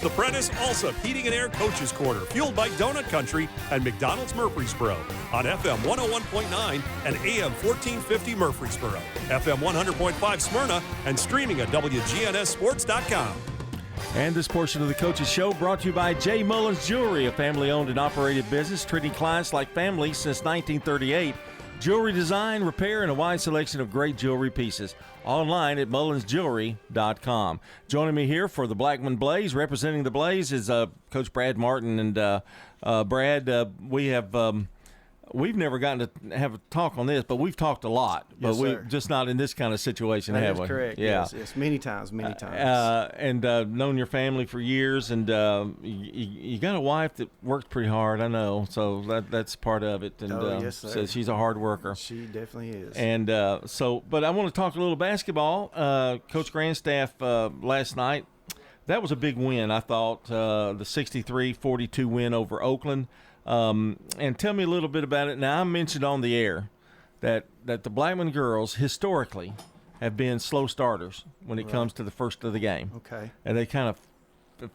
The Prentice Alsop Heating and Air Coaches Corner, fueled by Donut Country and McDonald's Murfreesboro on FM 101.9 and AM 1450 Murfreesboro, FM 100.5 Smyrna, and streaming at WGNSSports.com. And this portion of the Coaches Show brought to you by J. Mullins Jewelry, a family-owned and operated business treating clients like family since 1938. Jewelry design, repair, and a wide selection of great jewelry pieces. Online at mullinsjewelry.com. Joining me here for the Blackman Blaze, representing the Blaze, is Coach Brad Martin. And Brad, we've never gotten to have a talk on this, but we've talked a lot. Yes, but we're sir. just not in this kind of situation, have we? That is correct. Yeah. Yes, many times. And known your family for years, and you got a wife that works pretty hard, I know, so that's part of it. And yes, sir. says she's a hard worker. She definitely is. And but I want to talk a little basketball. Coach Grandstaff last night, that was a big win, I thought, the 63-42 win over Oakland. And tell me a little bit about it. Now, I mentioned on the air that the Blackman girls historically have been slow starters when it comes to the first of the game. Okay. And they kind of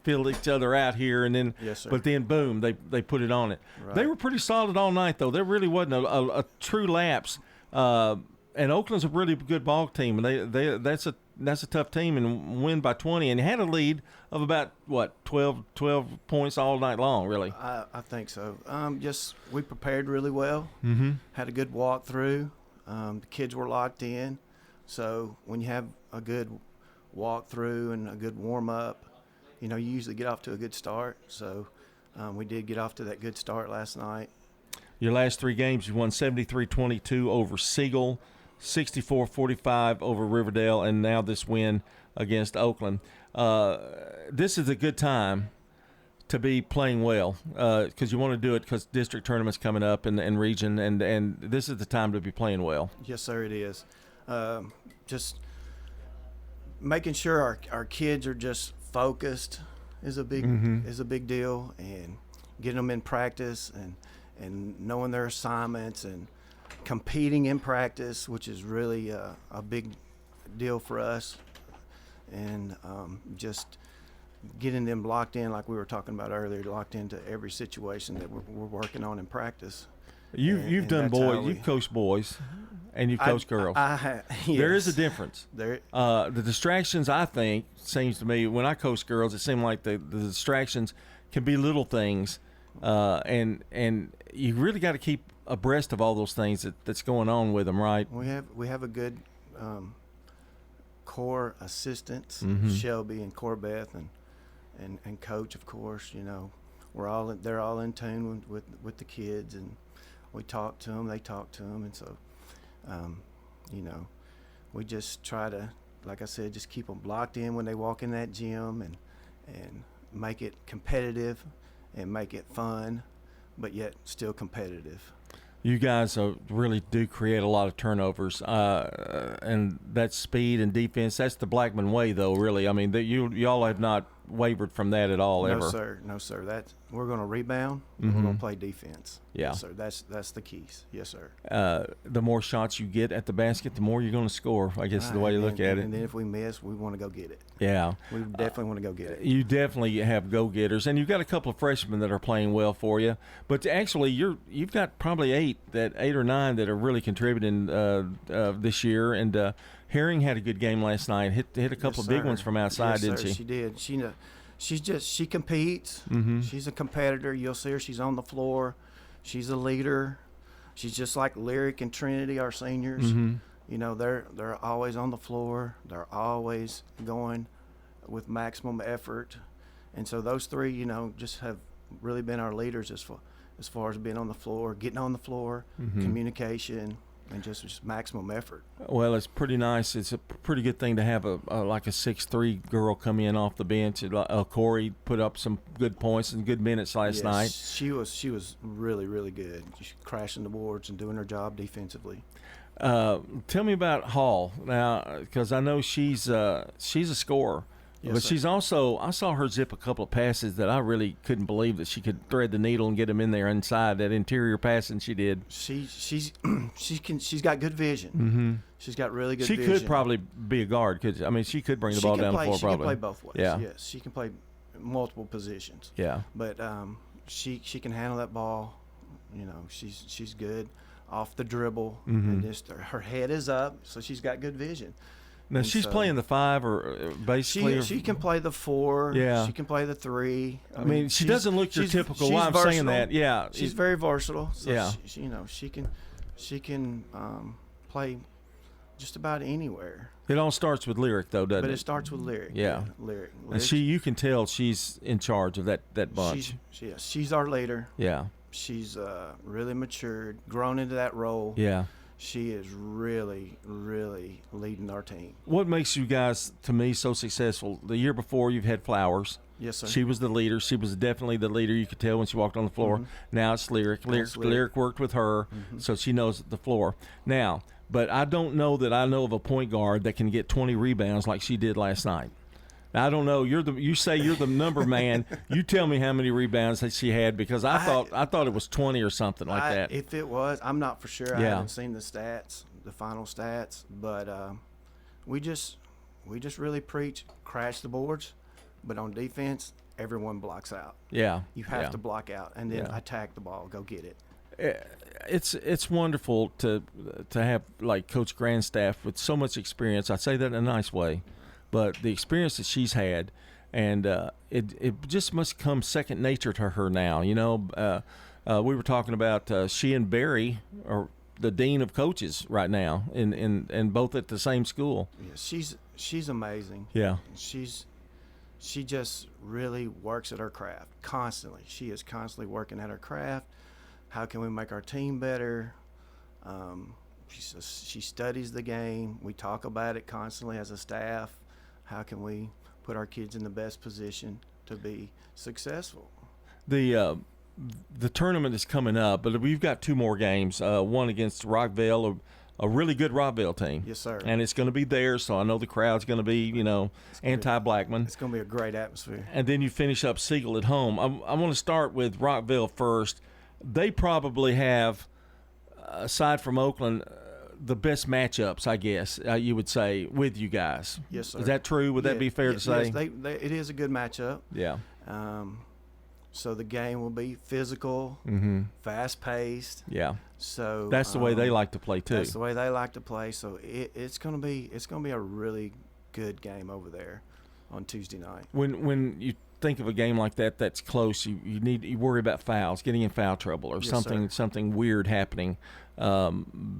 filled each other out here, and then, Yes, sir. but then boom, they put it on it. Right. They were pretty solid all night, though. There really wasn't a true lapse. And Oakland's a really good ball team, and that's a tough team, and win by 20, and had a lead of about 12 points all night long, really. I think so. Just we prepared really well. Mm-hmm. Had a good walkthrough. The kids were locked in. So when you have a good walkthrough and a good warm up, you usually get off to a good start. So we did get off to that good start last night. Your last three games, you won 73-22 over Siegel, 64-45 over Riverdale, and now this win against Oakland. This is a good time to be playing well because you want to do it because district tournaments coming up and region, and this is the time to be playing well. Yes, sir, it is. Just making sure our kids are just focused is a big deal, and getting them in practice and knowing their assignments and competing in practice, which is really a big deal for us, and just getting them locked in, like we were talking about earlier, locked into every situation that we're working on in practice. You've done boys, you've coached boys, and you've coached girls. Yes. There is a difference. There, the distractions, I think, seems to me, when I coach girls, it seemed like the distractions can be little things, and you really got to keep abreast of all those things that's going on with them, right? we have a good core assistants, Mm-hmm. Shelby and Corbeth, and coach, of course. They're all in tune with the kids, and we talk to them, they talk to them, and so we just try to, like I said, just keep them locked in when they walk in that gym, and make it competitive and make it fun, but yet still competitive. You guys really do create a lot of turnovers, and that speed and defense, that's the Blackman way, though, really. I mean, y'all have not wavered from that at all, ever. No, sir. We're going to rebound, and Mm-hmm. we're going to play defense. Yeah. Yes, sir. That's the keys. Yes, sir. The more shots you get at the basket, the more you're going to score, I guess is the way you look at it. And then if we miss, we want to go get it. Yeah. We definitely want to go get it. You definitely have go-getters, and you've got a couple of freshmen that are playing well for you. But actually, you've got probably eight or nine that are really contributing this year. And Herring had a good game last night. Hit a couple of big ones from outside, yes, didn't sir, she? She did. She competes. Mm-hmm. She's a competitor. You'll see her. She's on the floor. She's a leader. She's just like Lyric and Trinity, our seniors. Mm-hmm. They're always on the floor. They're always going with maximum effort, and so those three, just have really been our leaders as far as being on the floor, getting on the floor, Mm-hmm. communication, and just maximum effort. Well, it's pretty nice. It's a pretty good thing to have a 6'3" girl come in off the bench. Corey put up some good points and good minutes last night. She was really, really good. She crashing the boards and doing her job defensively. Tell me about Hall now, because I know she's a scorer. Yes, but sir. she's also, I saw her zip a couple of passes that I really couldn't believe that she could thread the needle and get them in there inside, that interior passing she did. She's got good vision. Mm-hmm. She's got really good She vision. could probably be a guard. She could bring the ball down the floor She probably. can play both ways. Yeah. Yes, she can play multiple positions. Yeah. But she can handle that ball. You know, she's good off the dribble, and just her head is up, so she's got good vision. Now And she's so playing the 5 or basically. She can play the 4. Yeah. She can play the 3. I mean, she doesn't look your typical. Why I'm saying that, yeah, she's very versatile. So Yeah. she, you know, she can play just about anywhere. It all starts with lyric, though, doesn't But it? it starts with lyric. Yeah. Lyric. And you can tell she's in charge of that bunch. She's our leader. Yeah. She's really matured, grown into that role. Yeah. She is really, really leading our team. What makes you guys, to me, so successful? The year before, you've had Flowers. Yes, sir. She was the leader. She was definitely the leader. You could tell when she walked on the floor. Mm-hmm. Now it's Lyric. Lyric worked with her, so she knows the floor. Now, but I don't know that I know of a point guard that can get 20 rebounds like she did last night. Now, I don't know. You say you're the number man. You tell me how many rebounds that she had, because I thought it was 20 or something like that. If it was, I'm not for sure. I Yeah. haven't seen the stats, the final stats, but we just really preach crash the boards, but on defense, everyone blocks out. Yeah. You have yeah. to block out and then Yeah. attack the ball, go get it. It's wonderful to have like Coach Grandstaff with so much experience. I say that in a nice way, but the experience that she's had, and it just must come second nature to her now. You know, we were talking about she and Barry are the dean of coaches right now, and both at the same school. Yeah, she's amazing. Yeah, she just really works at her craft constantly. She is constantly working at her craft. How can we make our team better? She studies the game. We talk about it constantly as a staff. How can we put our kids in the best position to be successful? The tournament is coming up, but we've got 2 more games. One against Rockville, a really good Rockville team. Yes, sir. And it's going to be there, so I know the crowd's going to be, anti-Blackman. It's going to be a great atmosphere. And then you finish up Siegel at home. I want to start with Rockville first. They probably have, aside from Oakland, the best matchups, I guess, you would say, with you guys. Yes, sir. Is that true? Would that be fair to say? Yes, it is a good matchup. Yeah. So the game will be physical, fast-paced. Yeah. So that's the way they like to play too. That's the way they like to play. So it's gonna be a really good game over there on Tuesday night. When you think of a game like that that's close, you worry about fouls, getting in foul trouble, or Yes, something weird happening,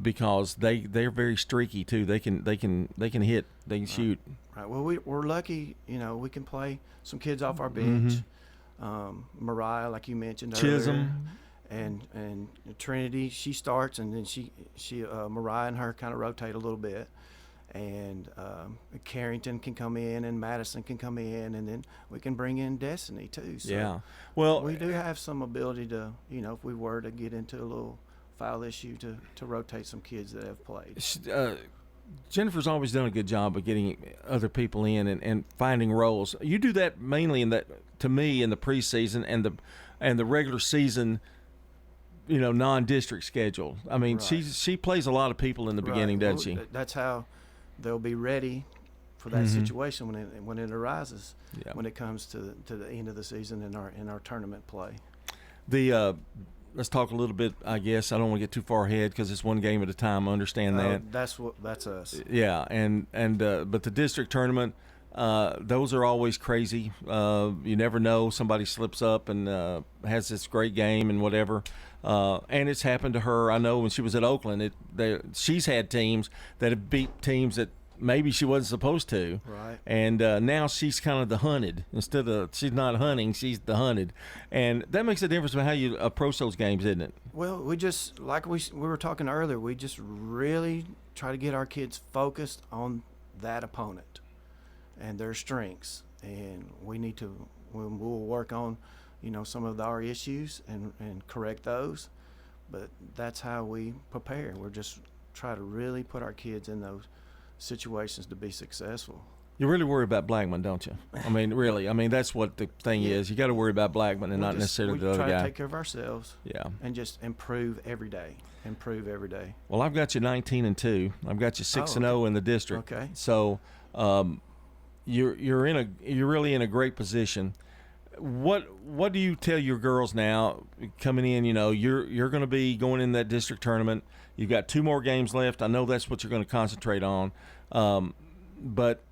because they're very streaky too. They can hit, they can shoot. Right. Well, we're lucky. We can play some kids off our bench. Mariah, like you mentioned Chisholm. earlier, and Trinity, she starts, and then she Mariah and her kind of rotate a little bit, and Carrington can come in, and Madison can come in, and then we can bring in Destiny too. So yeah. Well, we do have some ability to, if we were to get into a little foul issue, to rotate some kids that have played. Jennifer's always done a good job of getting other people in and finding roles. You do that mainly in the preseason and the regular season, non-district schedule. I mean, Right. she plays a lot of people in the beginning, Right. doesn't she? That's how they'll be ready for that situation when it arises. Yeah. When it comes to the end of the season in our tournament play. Let's talk a little bit, I guess. I don't want to get too far ahead because it's one game at a time. I understand that. That's us. Yeah, but the district tournament, those are always crazy. You never know. Somebody slips up and has this great game and whatever. And it's happened to her. I know when she was at Oakland, she's had teams that have beat teams that maybe she wasn't supposed to. Right. And now she's kind of the hunted. Instead of she's not hunting, she's the hunted. And that makes a difference in how you approach those games, isn't it? Well, we just, like we were talking earlier, we just really try to get our kids focused on that opponent and their strengths. And we'll work on, some of our issues and correct those. But that's how we prepare. We're just try to really put our kids in those situations to be successful. You really worry about Blackman, don't you? I mean, really. I mean, that's what the thing is. You got to worry about Blackman and not necessarily the other guy. We try to take care of ourselves. Yeah. And just improve every day. Well, I've got you 19-2. I've got you 6-0 in the district. Okay. So, you're really in a great position. What do you tell your girls now coming in? You know, you're going to be going in that district tournament. You've got 2 more games left. I know that's what you're going to concentrate on, but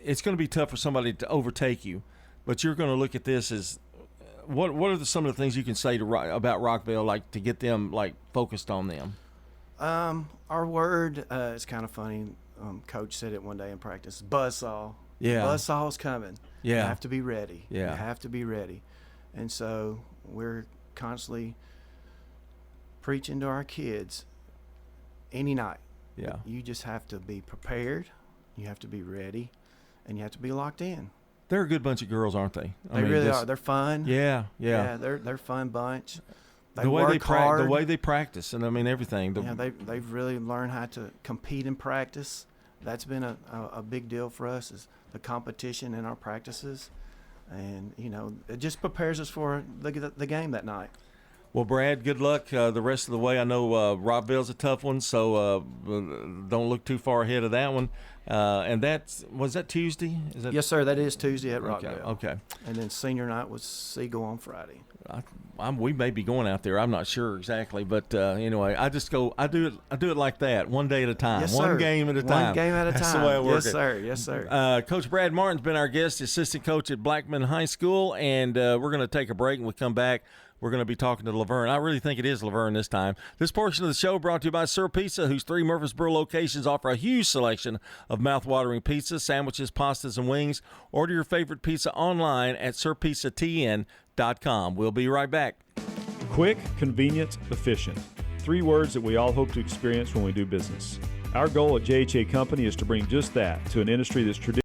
it's going to be tough for somebody to overtake you. But you're going to look at this as what are some of the things you can say about Rockville, like to get them like focused on them? Our word is kind of funny. Coach said it one day in practice. Buzzsaw. Yeah. Buzzsaw's coming. Yeah. You have to be ready. Yeah. You have to be ready. And so we're constantly preaching to our kids any night. Yeah. You just have to be prepared. You have to be ready. And you have to be locked in. They're a good bunch of girls, aren't they? They really are. They're fun. Yeah. Yeah, they're a fun bunch. They the way work hard. The way they practice, and I mean everything. They've really learned how to compete in practice. That's been a big deal for us, is the competition in our practices, and you know it just prepares us for the game that night. Well, Brad, good luck the rest of the way. I know Rockville's a tough one, so don't look too far ahead of that one. And was that Tuesday? Yes, sir. That is Tuesday at Rockville. Okay. And then senior night was Seagull on Friday. We may be going out there. I'm not sure exactly, but anyway, I do it like that, one day at a time, yes, one sir. game at a time. One game at a time. That's the way I work yes, it. sir. Yes, sir. Coach Brad Martin's been our guest, assistant coach at Blackman High School, and we're going to take a break. And we come back, we're going to be talking to Laverne. I really think it is Laverne this time. This portion of the show brought to you by Sir Pizza, whose 3 Murfreesboro locations offer a huge selection of mouth-watering pizzas, sandwiches, pastas, and wings. Order your favorite pizza online at sirpizzatn.com. We'll be right back. Quick, convenient, efficient. 3 words that we all hope to experience when we do business. Our goal at JHA Company is to bring just that to an industry that's traditional.